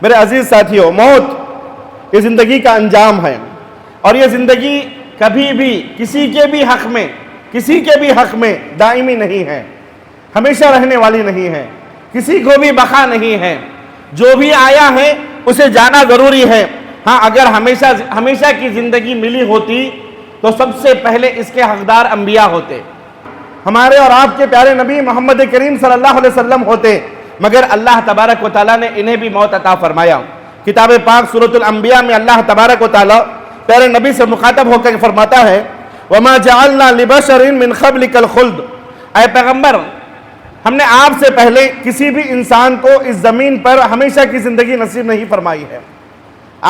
میرے عزیز ساتھیوں، موت یہ زندگی کا انجام ہے، اور یہ زندگی کبھی بھی کسی کے بھی حق میں دائمی نہیں ہے، ہمیشہ رہنے والی نہیں ہے، کسی کو بھی بقا نہیں ہے۔ جو بھی آیا ہے اسے جانا ضروری ہے۔ ہاں، اگر ہمیشہ کی زندگی ملی ہوتی تو سب سے پہلے اس کے حقدار انبیاء ہوتے، ہمارے اور آپ کے پیارے نبی محمد کریم صلی اللہ علیہ وسلم ہوتے، مگر اللہ تبارک و تعالیٰ نے انہیں بھی موت عطا فرمایا۔ کتاب پاک سورۃ الانبیاء میں اللہ تبارک و تعالیٰ پیارے نبی سے مخاطب ہو کر فرماتا ہے وَمَا جَعَلْنَا لِبَشَرٍ مِّن قَبْلِكَ الْخُلْدَ، اے پیغمبر، ہم نے آپ سے پہلے کسی بھی انسان کو اس زمین پر ہمیشہ کی زندگی نصیب نہیں فرمائی ہے۔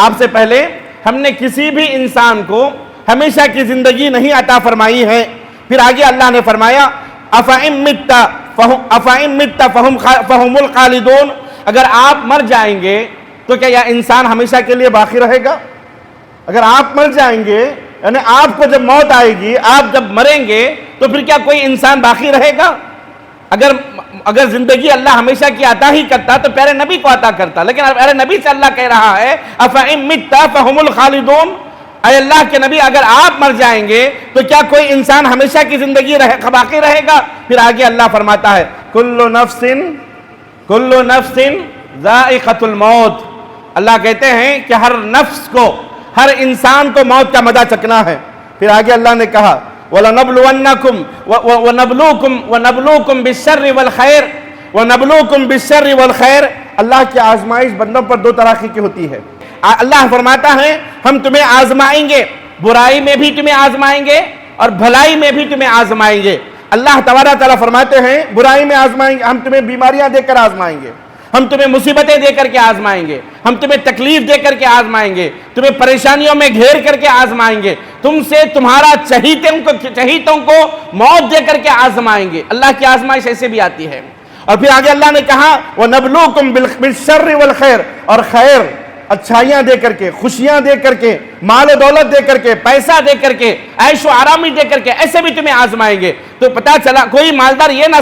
آپ سے پہلے ہم نے کسی بھی انسان کو ہمیشہ کی زندگی نہیں عطا فرمائی ہے۔ پھر آگے اللہ نے فرمایا أَفَإِن مِتَّ فَهُمُ الْخَالِدُونَ، اگر آپ مر جائیں گے تو کیا یہ انسان ہمیشہ کے لیے باقی رہے گا؟ اگر آپ مر جائیں گے، یعنی آپ کو جب موت آئے گی، آپ جب مریں گے تو پھر کیا کوئی انسان باقی رہے گا؟ اگر زندگی اللہ ہمیشہ کی عطا ہی کرتا تو پیارے نبی کو عطا کرتا، لیکن پیارے نبی سے اللہ کہہ رہا ہے أَفَإِن مِتَّ فَهُمُ الْخَالِدُونَ، اے اللہ کے نبی اگر آپ مر جائیں گے تو کیا کوئی انسان ہمیشہ کی زندگی باقی رہے گا؟ پھر آگے اللہ فرماتا ہے کل نفس ذائقۃ الموت، اللہ کہتے ہیں کہ ہر نفس کو، ہر انسان کو موت کا مزہ چکنا ہے۔ پھر آگے اللہ نے کہا وَنَبْلُوكُمْ بِالشَّرِّ وَالْخَيْرِ، اللہ کی آزمائش بندوں پر دو طرح کی ہوتی ہے۔ اللہ فرماتا ہے ہم تمہیں آزمائیں گے، برائی میں بھی تمہیں آزمائیں گے اور بھلائی میں بھی تمہیں آزمائیں گے۔ اللہ تبارک تعالیٰ فرماتے ہیں برائی میں آزمائیں گے، ہم تمہیں بیماریاں دے کر آزمائیں گے، ہم تمہیں مصیبتیں دے کر کے آزمائیں گے، ہم تمہیں تکلیف دے کر کے آزمائیں گے، تمہیں پریشانیوں میں گھیر کر کے آزمائیں گے، تم سے تمہارا چہیتوں کو موت دے کر کے آزمائیں گے۔ اللہ کی آزمائش ایسے بھی آتی ہے۔ اور پھر آگے اللہ نے کہا وَنَبْلُوكُمْ بِالشَّرِّ وَالْخَيْرِ، اور خیر، اچھائیاں دے کر کے، خوشیاں دے کر کے، مال و دولت دے کر کے، پیسہ دے کر کے، عیش و آرامی دے کر کے، ایسے بھی تمہیں آزمائیں گے۔ تو پتہ چلا کوئی مالدار یہ نہ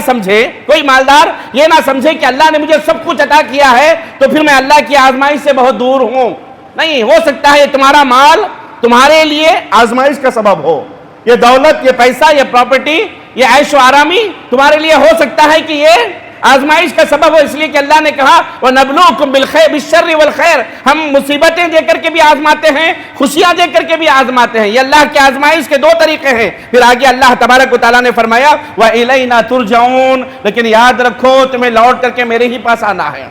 سمجھے کہ اللہ نے مجھے سب کچھ عطا کیا ہے تو پھر میں اللہ کی آزمائش سے بہت دور ہوں۔ نہیں، ہو سکتا ہے یہ تمہارا مال تمہارے لیے آزمائش کا سبب ہو، یہ دولت، یہ پیسہ، یہ پراپرٹی، یہ عیش و آرامی تمہارے لیے ہو سکتا ہے کہ یہ آزمائش کا سبب ہو، اس لیے کہ اللہ نے کہا وَنَبْلُوكُمْ بِالشَّرِّ وَالْخَيْرِ، ہم مصیبتیں دے کر کے بھی آزماتے ہیں، خوشیاں دے کر کے بھی آزماتے ہیں۔ یہ اللہ کی آزمائش کے دو طریقے ہیں۔ پھر آگے اللہ تبارک و تعالیٰ نے فرمایا وَإِلَيْنَا تُرْجَعُونَ، لیکن یاد رکھو تمہیں لوٹ کر کے میرے ہی پاس آنا ہے۔